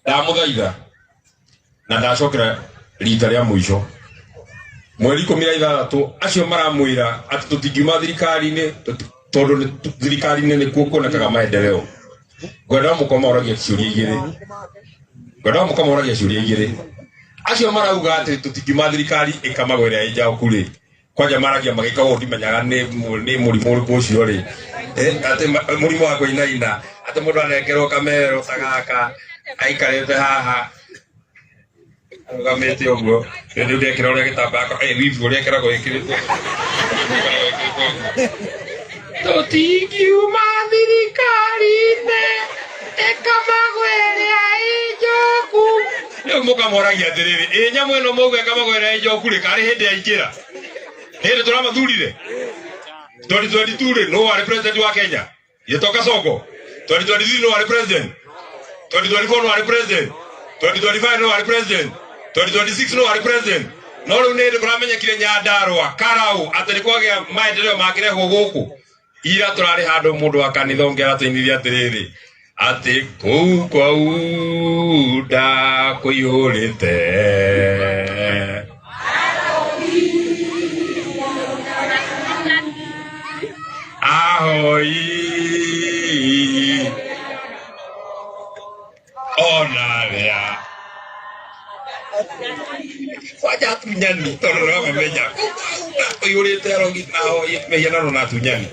ndamuthaitha na ndacokera rita ria muico mweri 16 acio maramwira ati tutingiuma thirikari-ini tondu thirikari-ini ni kuo kuonekaga maendeleo. Ngwenda mukomoragia ciuria igiri acio marauga ati tutingiuma thirikari ikamagwira injaukuri kwanja maragia magika wo ndimenyaga ni murimu uriku ucio ri ati murimu wa kuinaina ati mundu anekerwo kamero tagaka aikarete haha arugamite uguo ndio ndekira uria gitambako wivu uria kirago ikirite tutingiuma thirikari-ini ikamagwira injoku niu mukamoragia atiriri nyamu ino mauga ikamagwira injoku ri kari hindi yaingira hindi turamathurire 2022 no wari president wa Kenya yetoka soko 2023 no wari president 2024 no wari president 2025 no wari president 2026 no wari president no riu ni kuramenyekire Nyandarua Karau atari kwagia maendeleo makirehwo guku ira turari handu mundu wa kanitha ongera tuinithia atiriri ati kou kwau da kuihurite ahoi onaria waja tunyani toro menya kuihurite rogi ahoi meyana no na tunyani